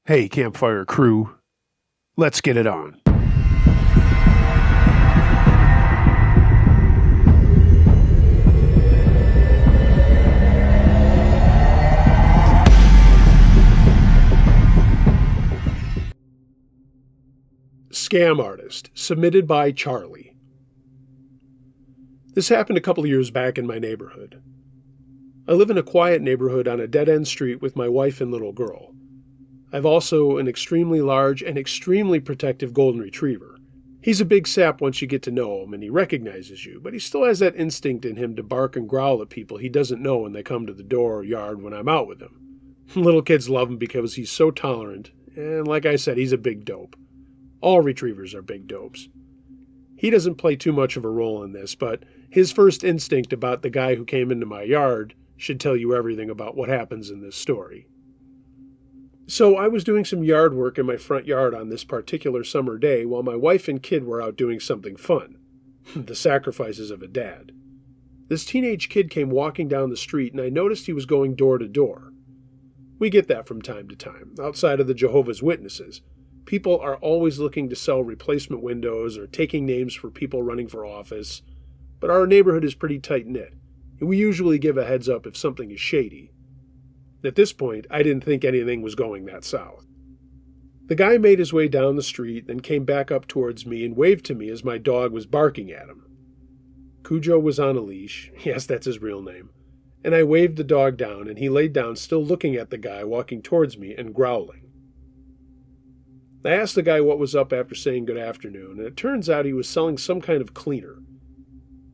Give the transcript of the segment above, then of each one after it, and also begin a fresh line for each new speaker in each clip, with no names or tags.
Hey, campfire crew, let's get it on. Scam Artist, submitted by Charlie. This happened a couple of years back in my neighborhood. I live in a quiet neighborhood on a dead-end street with my wife and little girl. I've also an extremely large and extremely protective golden retriever. He's a big sap once you get to know him and he recognizes you, but he still has that instinct in him to bark and growl at people he doesn't know when they come to the door or yard when I'm out with him. Little kids love him because he's so tolerant, and like I said, he's a big dope. All retrievers are big dopes. He doesn't play too much of a role in this, but his first instinct about the guy who came into my yard should tell you everything about what happens in this story. So I was doing some yard work in my front yard on this particular summer day while my wife and kid were out doing something fun. The sacrifices of a dad. This teenage kid came walking down the street and I noticed he was going door to door. We get that from time to time, outside of the Jehovah's Witnesses. People are always looking to sell replacement windows or taking names for people running for office, but our neighborhood is pretty tight-knit, and we usually give a heads up if something is shady. At this point, I didn't think anything was going that south. The guy made his way down the street, then came back up towards me and waved to me as my dog was barking at him. Cujo was on a leash, yes, that's his real name, and I waved the dog down and he laid down still looking at the guy walking towards me and growling. I asked the guy what was up after saying good afternoon, and it turns out he was selling some kind of cleaner.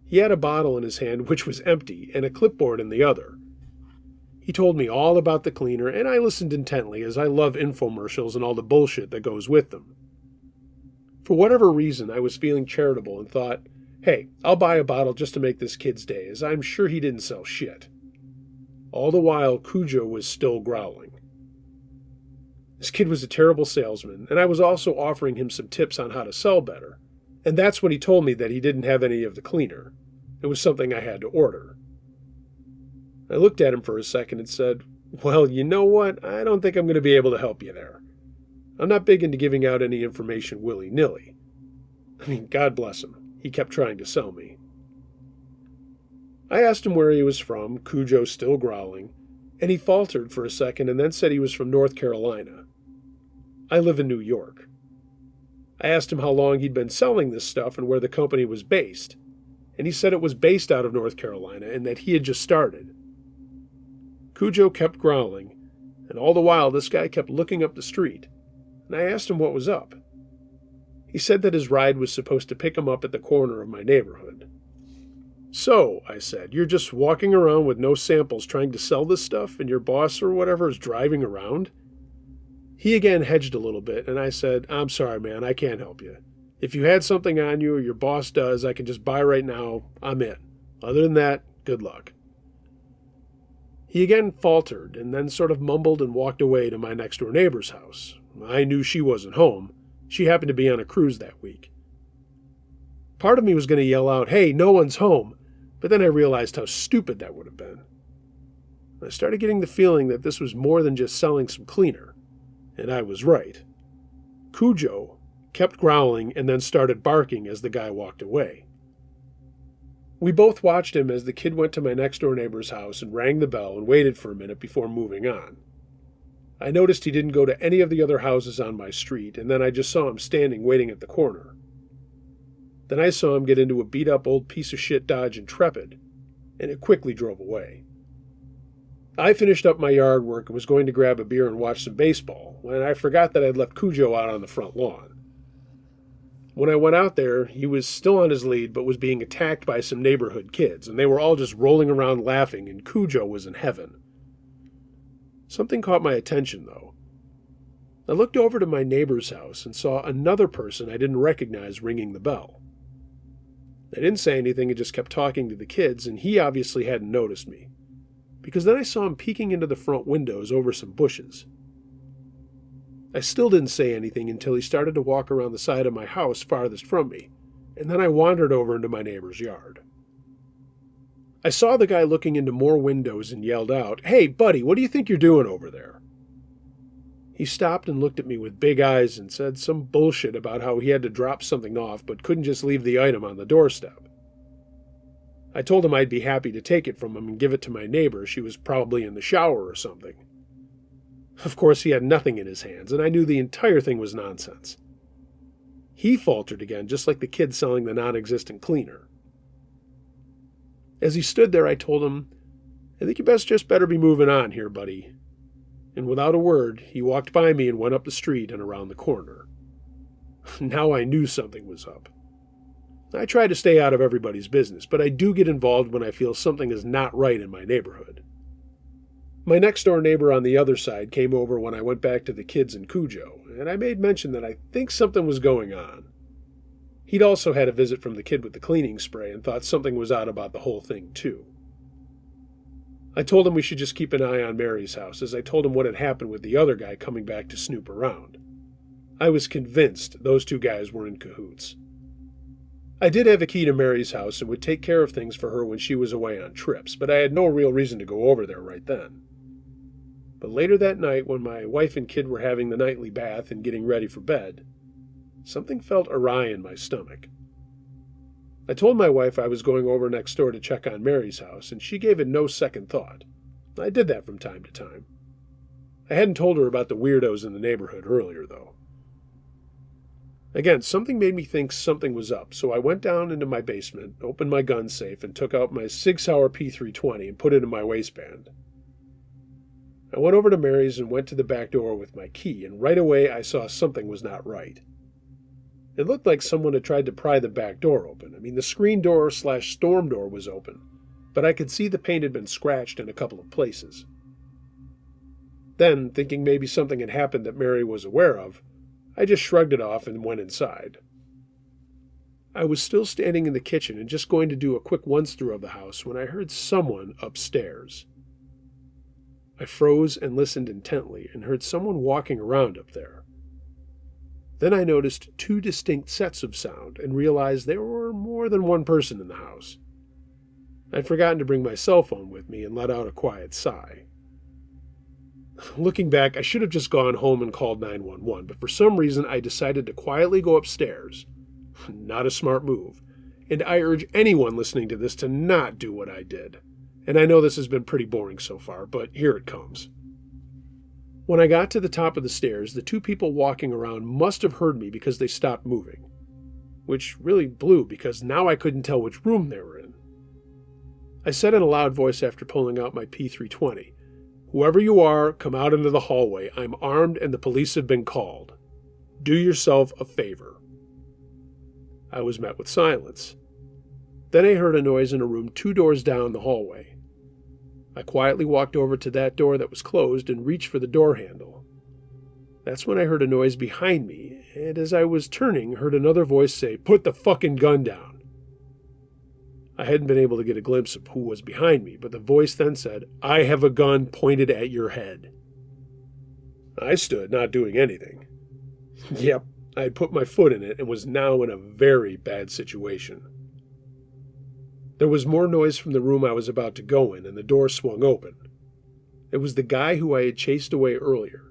He had a bottle in his hand which was empty and a clipboard in the other. He told me all about the cleaner, and I listened intently as I love infomercials and all the bullshit that goes with them. For whatever reason, I was feeling charitable and thought, hey, I'll buy a bottle just to make this kid's day, as I'm sure he didn't sell shit. All the while, Cujo was still growling. This kid was a terrible salesman, and I was also offering him some tips on how to sell better. And that's when he told me that he didn't have any of the cleaner. It was something I had to order. I looked at him for a second and said, well, you know what? I don't think I'm going to be able to help you there. I'm not big into giving out any information willy-nilly. I mean, God bless him. He kept trying to sell me. I asked him where he was from, Cujo still growling, and he faltered for a second and then said he was from North Carolina. I live in New York. I asked him how long he'd been selling this stuff and where the company was based, and he said it was based out of North Carolina and that he had just started. Cujo kept growling, and all the while this guy kept looking up the street, and I asked him what was up. He said that his ride was supposed to pick him up at the corner of my neighborhood. So, I said, you're just walking around with no samples trying to sell this stuff, and your boss or whatever is driving around? He again hedged a little bit, and I said, I'm sorry, man, I can't help you. If you had something on you or your boss does, I can just buy right now, I'm in. Other than that, good luck. He again faltered, and then sort of mumbled and walked away to my next-door neighbor's house. I knew she wasn't home. She happened to be on a cruise that week. Part of me was going to yell out, hey, no one's home, but then I realized how stupid that would have been. I started getting the feeling that this was more than just selling some cleaner. And I was right. Cujo kept growling and then started barking as the guy walked away. We both watched him as the kid went to my next-door neighbor's house and rang the bell and waited for a minute before moving on. I noticed he didn't go to any of the other houses on my street, and then I just saw him standing waiting at the corner. Then I saw him get into a beat-up old piece of shit Dodge Intrepid, and it quickly drove away. I finished up my yard work and was going to grab a beer and watch some baseball when I forgot that I'd left Cujo out on the front lawn. When I went out there, he was still on his lead but was being attacked by some neighborhood kids, and they were all just rolling around laughing, and Cujo was in heaven. Something caught my attention, though. I looked over to my neighbor's house and saw another person I didn't recognize ringing the bell. I didn't say anything and just kept talking to the kids, and he obviously hadn't noticed me, because then I saw him peeking into the front windows over some bushes. I still didn't say anything until he started to walk around the side of my house farthest from me, and then I wandered over into my neighbor's yard. I saw the guy looking into more windows and yelled out, hey, buddy, what do you think you're doing over there? He He stopped and looked at me with big eyes and said some bullshit about how he had to drop something off but couldn't just leave the item on the doorstep. I told him I'd be happy to take it from him and give it to my neighbor. She was probably in the shower or something. Of course, he had nothing in his hands, and I knew the entire thing was nonsense. He faltered again, just like the kid selling the non-existent cleaner. As he stood there, I told him, "I think you just better be moving on here, buddy." And without a word, he walked by me and went up the street and around the corner. Now I knew something was up. I try to stay out of everybody's business, but I do get involved when I feel something is not right in my neighborhood. My next-door neighbor on the other side came over when I went back to the kids in Cujo, and I made mention that I think something was going on. He'd also had a visit from the kid with the cleaning spray and thought something was odd about the whole thing, too. I told him we should just keep an eye on Mary's house, as I told him what had happened with the other guy coming back to snoop around. I was convinced those two guys were in cahoots. I did have a key to Mary's house and would take care of things for her when she was away on trips, but I had no real reason to go over there right then. But later that night, when my wife and kid were having the nightly bath and getting ready for bed, something felt awry in my stomach. I told my wife I was going over next door to check on Mary's house, and she gave it no second thought. I did that from time to time. I hadn't told her about the weirdos in the neighborhood earlier, though. Again, something made me think something was up, so I went down into my basement, opened my gun safe, and took out my Sig Sauer P320 and put it in my waistband. I went over to Mary's and went to the back door with my key, and right away I saw something was not right. It looked like someone had tried to pry the back door open. The screen door / storm door was open, but I could see the paint had been scratched in a couple of places. Then, thinking maybe something had happened that Mary was aware of, I just shrugged it off and went inside. I was still standing in the kitchen and just going to do a quick once-through of the house when I heard someone upstairs. I froze and listened intently and heard someone walking around up there. Then I noticed two distinct sets of sound and realized there were more than one person in the house. I'd forgotten to bring my cell phone with me and let out a quiet sigh. Looking back, I should have just gone home and called 911, but for some reason I decided to quietly go upstairs. Not a smart move, and I urge anyone listening to this to not do what I did. And I know this has been pretty boring so far, but here it comes. When I got to the top of the stairs, the two people walking around must have heard me because they stopped moving, which really blew because now I couldn't tell which room they were in. I said in a loud voice after pulling out my P320, "Whoever you are, come out into the hallway. I'm armed and the police have been called. Do yourself a favor." I was met with silence. Then I heard a noise in a room 2 doors down the hallway. I quietly walked over to that door that was closed and reached for the door handle. That's when I heard a noise behind me, and as I was turning, heard another voice say, "Put the fucking gun down." I hadn't been able to get a glimpse of who was behind me, but the voice then said, "I have a gun pointed at your head." I stood, not doing anything. Yep, I had put my foot in it and was now in a very bad situation. There was more noise from the room I was about to go in, and the door swung open. It was the guy who I had chased away earlier.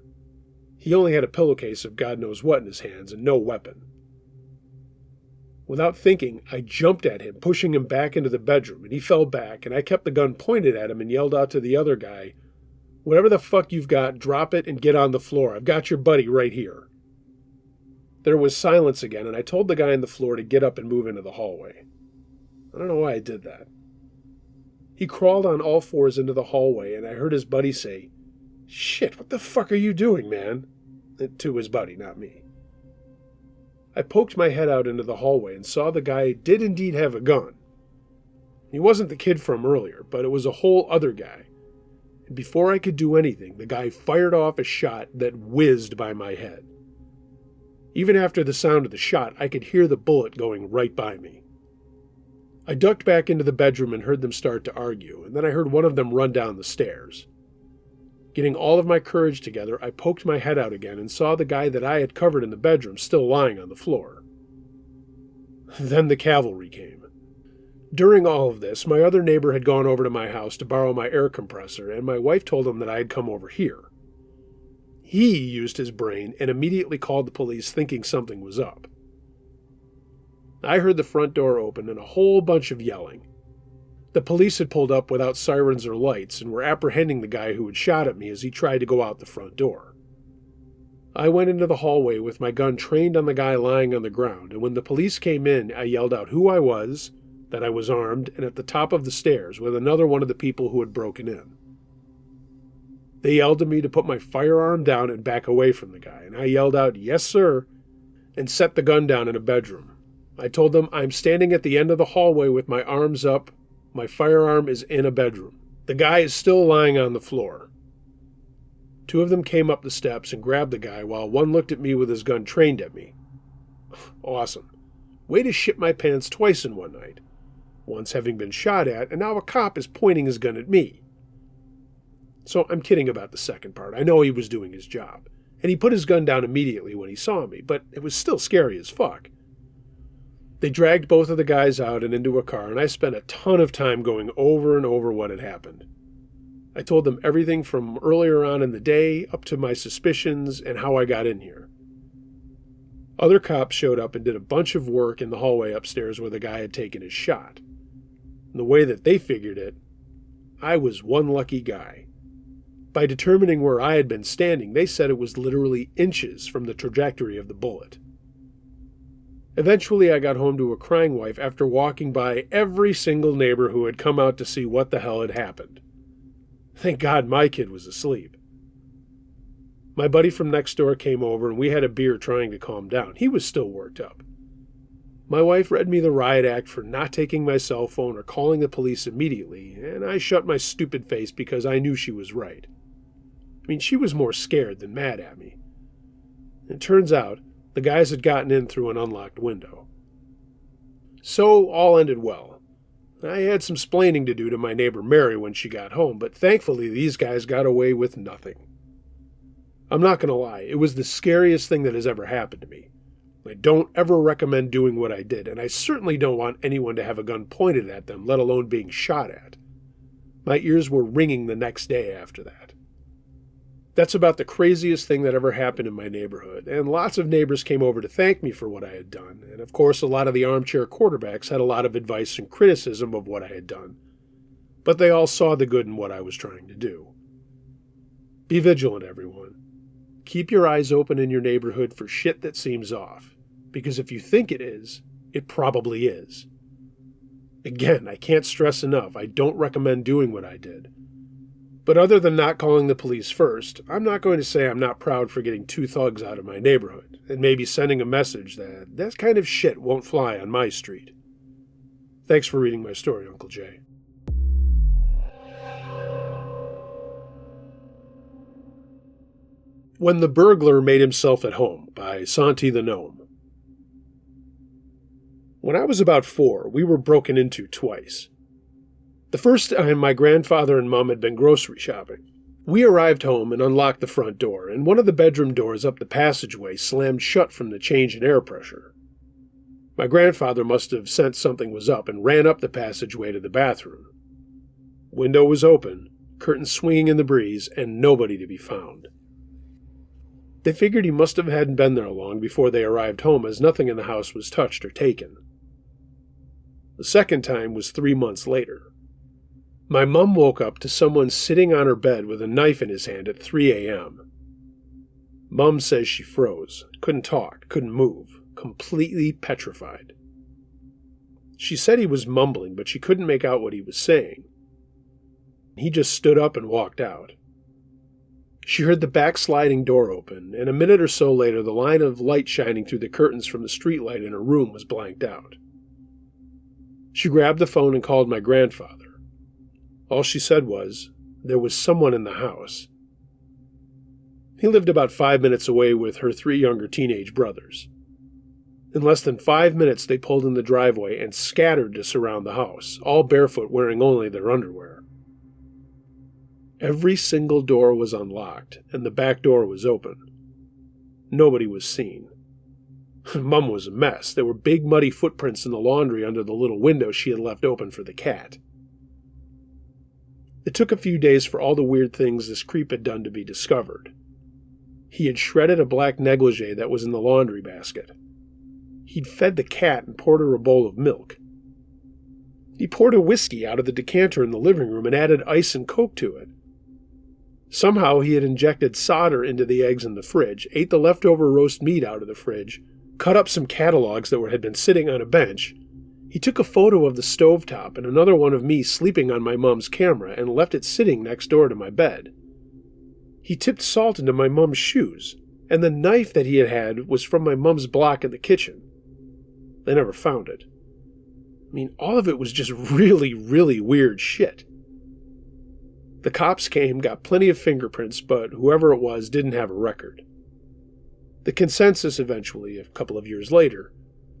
He only had a pillowcase of God knows what in his hands and no weapon. Without thinking, I jumped at him, pushing him back into the bedroom, and he fell back, and I kept the gun pointed at him and yelled out to the other guy, "Whatever the fuck you've got, drop it and get on the floor. I've got your buddy right here." There was silence again, and I told the guy on the floor to get up and move into the hallway. I don't know why I did that. He crawled on all fours into the hallway, and I heard his buddy say, "Shit, what the fuck are you doing, man?" To his buddy, not me. I poked my head out into the hallway and saw the guy did indeed have a gun. He wasn't the kid from earlier, but it was a whole other guy. And before I could do anything, the guy fired off a shot that whizzed by my head. Even after the sound of the shot, I could hear the bullet going right by me. I ducked back into the bedroom and heard them start to argue, and then I heard one of them run down the stairs. Getting all of my courage together, I poked my head out again and saw the guy that I had covered in the bedroom still lying on the floor. Then the cavalry came. During all of this, my other neighbor had gone over to my house to borrow my air compressor, and my wife told him that I had come over here. He used his brain and immediately called the police thinking something was up. I heard the front door open and a whole bunch of yelling. The police had pulled up without sirens or lights and were apprehending the guy who had shot at me as he tried to go out the front door. I went into the hallway with my gun trained on the guy lying on the ground, and when the police came in, I yelled out who I was, that I was armed, and at the top of the stairs with another one of the people who had broken in. They yelled at me to put my firearm down and back away from the guy, and I yelled out, "Yes, sir," and set the gun down in a bedroom. I told them, "I'm standing at the end of the hallway with my arms up. My firearm is in a bedroom. The guy is still lying on the floor." Two of them came up the steps and grabbed the guy while one looked at me with his gun trained at me. Awesome. Way to shit my pants twice in one night. Once having been shot at, and now a cop is pointing his gun at me. So I'm kidding about the second part. I know he was doing his job. And he put his gun down immediately when he saw me, but it was still scary as fuck. They dragged both of the guys out and into a car, and I spent a ton of time going over and over what had happened. I told them everything from earlier on in the day up to my suspicions and how I got in here. Other cops showed up and did a bunch of work in the hallway upstairs where the guy had taken his shot. And the way that they figured it, I was one lucky guy. By determining where I had been standing, they said it was literally inches from the trajectory of the bullet. Eventually, I got home to a crying wife after walking by every single neighbor who had come out to see what the hell had happened. Thank God my kid was asleep. My buddy from next door came over and we had a beer trying to calm down. He was still worked up. My wife read me the riot act for not taking my cell phone or calling the police immediately, and I shut my stupid face because I knew she was right. I mean, she was more scared than mad at me. It turns out the guys had gotten in through an unlocked window. So all ended well. I had some splaining to do to my neighbor Mary when she got home, but thankfully these guys got away with nothing. I'm not going to lie, it was the scariest thing that has ever happened to me. I don't ever recommend doing what I did, and I certainly don't want anyone to have a gun pointed at them, let alone being shot at. My ears were ringing the next day after that. That's about the craziest thing that ever happened in my neighborhood, and lots of neighbors came over to thank me for what I had done, and of course a lot of the armchair quarterbacks had a lot of advice and criticism of what I had done. But they all saw the good in what I was trying to do. Be vigilant, everyone. Keep your eyes open in your neighborhood for shit that seems off, because if you think it is, it probably is. Again, I can't stress enough, I don't recommend doing what I did. But other than not calling the police first, I'm not going to say I'm not proud for getting two thugs out of my neighborhood, and maybe sending a message that that kind of shit won't fly on my street. Thanks for reading my story, Uncle Jay. When the Burglar Made Himself at Home by Santi the Gnome. When I was about 4, we were broken into twice. The first time, my grandfather and Mom had been grocery shopping. We arrived home and unlocked the front door, and one of the bedroom doors up the passageway slammed shut from the change in air pressure. My grandfather must have sensed something was up and ran up the passageway to the bathroom. Window was open, curtains swinging in the breeze, and nobody to be found. They figured he must have hadn't been there long before they arrived home, as nothing in the house was touched or taken. The second time was 3 months later. My mom woke up to someone sitting on her bed with a knife in his hand at 3 a.m. Mom says she froze, couldn't talk, couldn't move, completely petrified. She said he was mumbling, but she couldn't make out what he was saying. He just stood up and walked out. She heard the back sliding door open, and a minute or so later the line of light shining through the curtains from the streetlight in her room was blanked out. She grabbed the phone and called my grandfather. All she said was, there was someone in the house. He lived about 5 minutes away with her 3 younger teenage brothers. In less than 5 minutes they pulled in the driveway and scattered to surround the house, all barefoot, wearing only their underwear. Every single door was unlocked, and the back door was open. Nobody was seen. Mum was a mess. There were big muddy footprints in the laundry under the little window she had left open for the cat. It took a few days for all the weird things this creep had done to be discovered. He had shredded a black negligee that was in the laundry basket. He'd fed the cat and poured her a bowl of milk. He poured a whiskey out of the decanter in the living room and added ice and Coke to it. Somehow he had injected solder into the eggs in the fridge, ate the leftover roast meat out of the fridge, cut up some catalogs that had been sitting on a bench. He took a photo of the stovetop and another one of me sleeping on my mom's camera and left it sitting next door to my bed. He tipped salt into my mom's shoes, and the knife that he had was from my mom's block in the kitchen. They never found it. I mean, all of it was just really, really weird shit. The cops came, got plenty of fingerprints, but whoever it was didn't have a record. The consensus eventually, a couple of years later,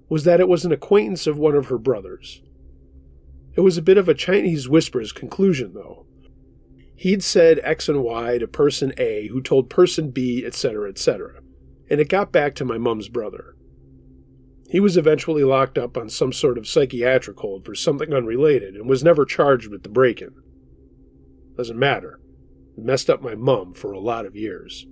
was that it was an acquaintance of one of her brothers. It was a bit of a Chinese whisper's conclusion, though. He'd said X and Y to person A, who told person B, etc., and it got back to my mom's brother. He was eventually locked up on some sort of psychiatric hold for something unrelated and was never charged with the break-in. Doesn't matter. It messed up my mom for a lot of years.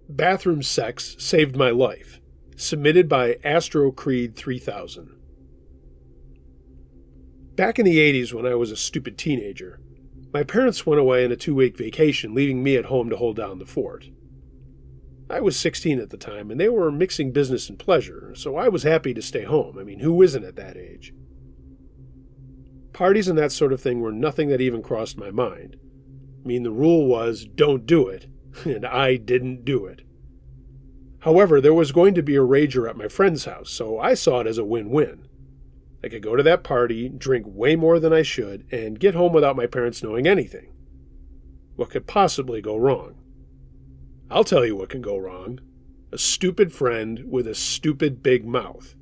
Bathroom Sex Saved My Life. Submitted by Astro Creed 3000. Back in the 80s when I was a stupid teenager, my parents went away on a 2-week vacation, leaving me at home to hold down the fort. I was 16 at the time, and they were mixing business and pleasure, so I was happy to stay home. I mean, who isn't at that age? Parties and that sort of thing were nothing that even crossed my mind. I mean, the rule was, don't do it, and I didn't do it. However, there was going to be a rager at my friend's house, so I saw it as a win-win. I could go to that party, drink way more than I should, and get home without my parents knowing anything. What could possibly go wrong? I'll tell you what can go wrong. A stupid friend with a stupid big mouth.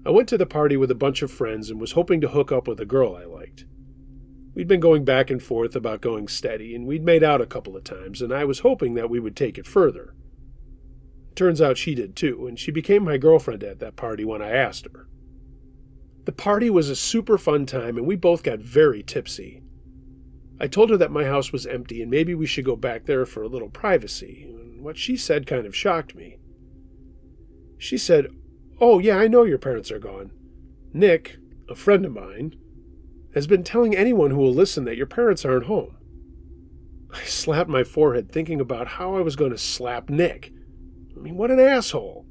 I went to the party with a bunch of friends and was hoping to hook up with a girl I liked. We'd been going back and forth about going steady, and we'd made out a couple of times, and I was hoping that we would take it further. Turns out she did too, and she became my girlfriend at that party when I asked her. The party was a super fun time, and we both got very tipsy. I told her that my house was empty and maybe we should go back there for a little privacy. What she said kind of shocked me. She said, "Oh yeah, I know your parents are gone. Nick, a friend of mine, has been telling anyone who will listen that your parents aren't home." I slapped my forehead thinking about how I was going to slap Nick. I mean, what an asshole.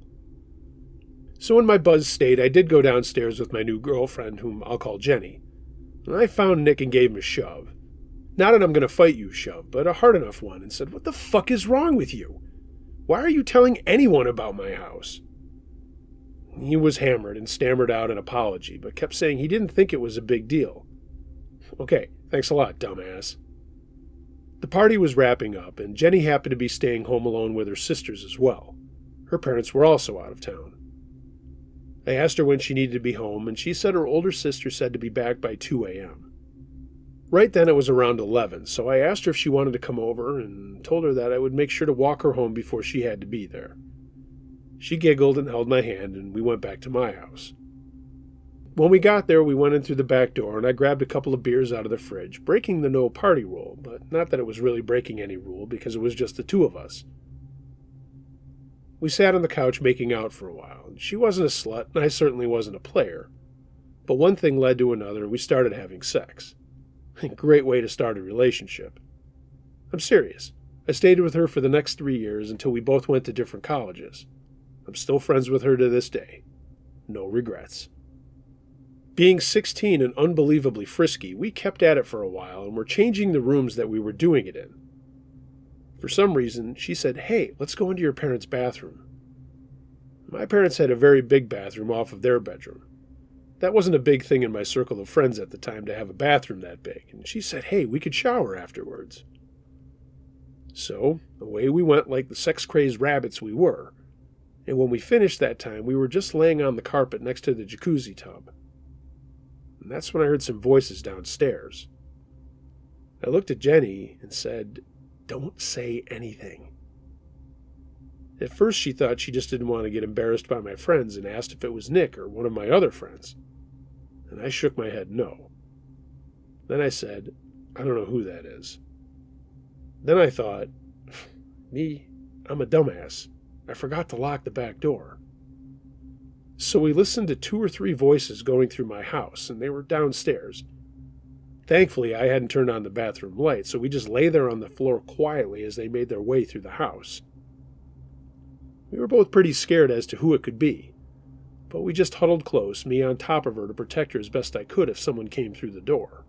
So in my buzz state, I did go downstairs with my new girlfriend, whom I'll call Jenny. And I found Nick and gave him a shove. Not an I'm going to fight you shove, but a hard enough one, and said, "What the fuck is wrong with you? Why are you telling anyone about my house?" He was hammered and stammered out an apology, but kept saying he didn't think it was a big deal. Okay, thanks a lot, dumbass. The party was wrapping up, and Jenny happened to be staying home alone with her sisters as well. Her parents were also out of town. I asked her when she needed to be home, and she said her older sister said to be back by 2 a.m. Right then it was around 11, so I asked her if she wanted to come over and told her that I would make sure to walk her home before she had to be there. She giggled and held my hand, and we went back to my house. When we got there, we went in through the back door, and I grabbed a couple of beers out of the fridge, breaking the no party rule, but not that it was really breaking any rule, because it was just the two of us. We sat on the couch making out for a while, and she wasn't a slut, and I certainly wasn't a player. But one thing led to another, and we started having sex. A great way to start a relationship. I'm serious. I stayed with her for the next 3 years until we both went to different colleges. I'm still friends with her to this day. No regrets. Being 16 and unbelievably frisky, we kept at it for a while and were changing the rooms that we were doing it in. For some reason, she said, "Hey, let's go into your parents' bathroom." My parents had a very big bathroom off of their bedroom. That wasn't a big thing in my circle of friends at the time to have a bathroom that big, and she said, "Hey, we could shower afterwards." So, away we went like the sex-crazed rabbits we were, and when we finished that time, we were just laying on the carpet next to the jacuzzi tub. And that's when I heard some voices downstairs. I looked at Jenny and said, "Don't say anything." At first she thought she just didn't want to get embarrassed by my friends and asked if it was Nick or one of my other friends. And I shook my head no. Then I said, I don't know who that is. Then I thought, me, I'm a dumbass. I forgot to lock the back door. So we listened to 2 or 3 voices going through my house, and they were downstairs. Thankfully, I hadn't turned on the bathroom light, so we just lay there on the floor quietly as they made their way through the house. We were both pretty scared as to who it could be, but we just huddled close, me on top of her to protect her as best I could if someone came through the door.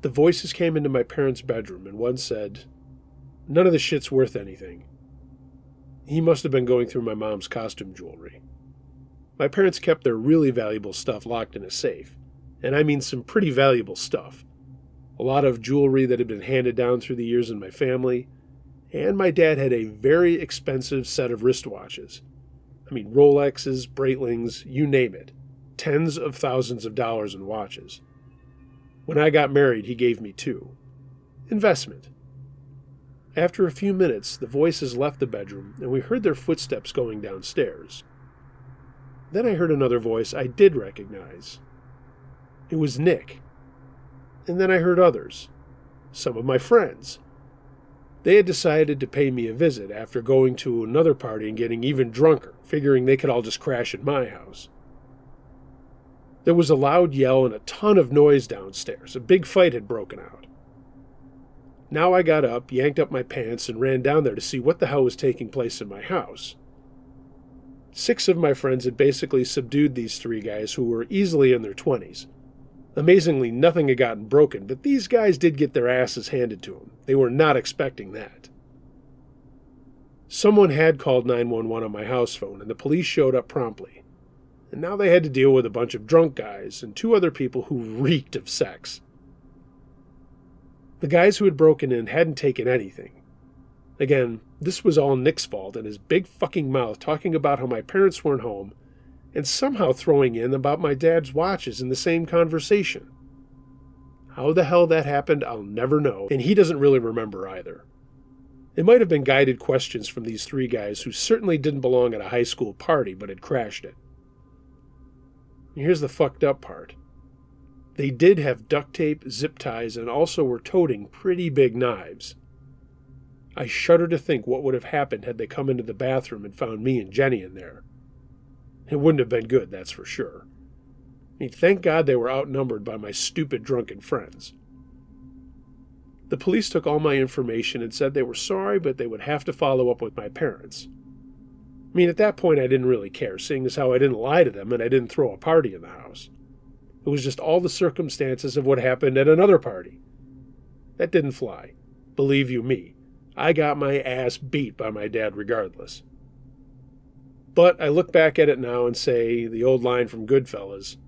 The voices came into my parents' bedroom, and one said, "None of the shit's worth anything." He must have been going through my mom's costume jewelry. My parents kept their really valuable stuff locked in a safe, and I mean some pretty valuable stuff. A lot of jewelry that had been handed down through the years in my family, and my dad had a very expensive set of wristwatches. I mean, Rolexes, Breitlings, you name it. Tens of thousands of dollars in watches. When I got married, he gave me 2. Investment. After a few minutes, the voices left the bedroom, and we heard their footsteps going downstairs. Then I heard another voice I did recognize. It was Nick. And then I heard others. Some of my friends. They had decided to pay me a visit after going to another party and getting even drunker, figuring they could all just crash at my house. There was a loud yell and a ton of noise downstairs. A big fight had broken out. Now I got up, yanked up my pants, and ran down there to see what the hell was taking place in my house. 6 of my friends had basically subdued these 3 guys who were easily in their 20s. Amazingly, nothing had gotten broken, but these guys did get their asses handed to them. They were not expecting that. Someone had called 911 on my house phone, and the police showed up promptly. And now they had to deal with a bunch of drunk guys and 2 other people who reeked of sex. The guys who had broken in hadn't taken anything. Again, this was all Nick's fault and his big fucking mouth talking about how my parents weren't home and somehow throwing in about my dad's watches in the same conversation. How the hell that happened, I'll never know, and he doesn't really remember either. It might have been guided questions from these 3 guys who certainly didn't belong at a high school party but had crashed it. And here's the fucked up part. They did have duct tape, zip ties, and also were toting pretty big knives. I shudder to think what would have happened had they come into the bathroom and found me and Jenny in there. It wouldn't have been good, that's for sure. I mean, thank God they were outnumbered by my stupid drunken friends. The police took all my information and said they were sorry, but they would have to follow up with my parents. I mean, at that point I didn't really care, seeing as how I didn't lie to them and I didn't throw a party in the house. It was just all the circumstances of what happened at another party. That didn't fly. Believe you me, I got my ass beat by my dad regardless. But I look back at it now and say, the old line from Goodfellas,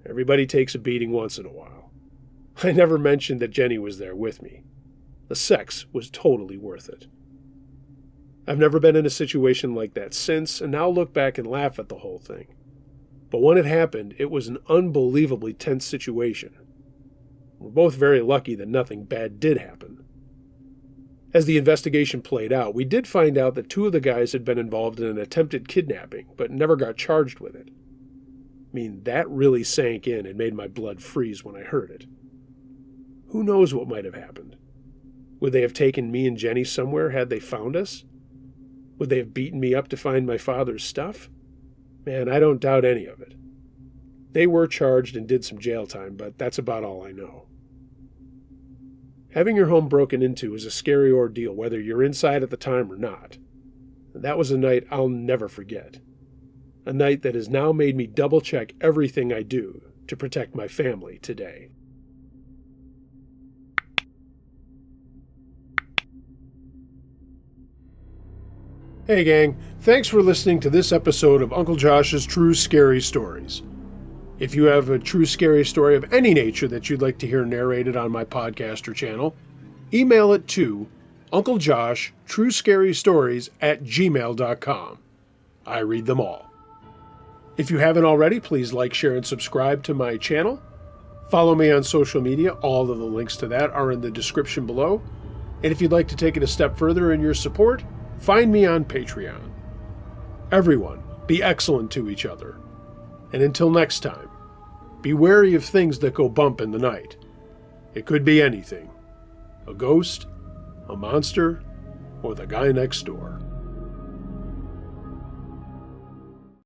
everybody takes a beating once in a while. I never mentioned that Jenny was there with me. The sex was totally worth it. I've never been in a situation like that since, and now look back and laugh at the whole thing. But when it happened, it was an unbelievably tense situation. We're both very lucky that nothing bad did happen. As the investigation played out, we did find out that 2 of the guys had been involved in an attempted kidnapping, but never got charged with it. I mean, that really sank in and made my blood freeze when I heard it. Who knows what might have happened? Would they have taken me and Jenny somewhere had they found us? Would they have beaten me up to find my father's stuff? Man, I don't doubt any of it. They were charged and did some jail time, but that's about all I know. Having your home broken into is a scary ordeal, whether you're inside at the time or not. That was a night I'll never forget. A night that has now made me double-check everything I do to protect my family today. Hey gang, thanks for listening to this episode of Uncle Josh's True Scary Stories. If you have a true scary story of any nature that you'd like to hear narrated on my podcast or channel, email it to unclejoshtruescarystories@gmail.com. I read them all. If you haven't already, please like, share, and subscribe to my channel. Follow me on social media. All of the links to that are in the description below. And if you'd like to take it a step further in your support, find me on Patreon. Everyone, be excellent to each other. And until next time, Be wary of things that go bump in the night. It could be anything. A ghost, a monster, or the guy next door.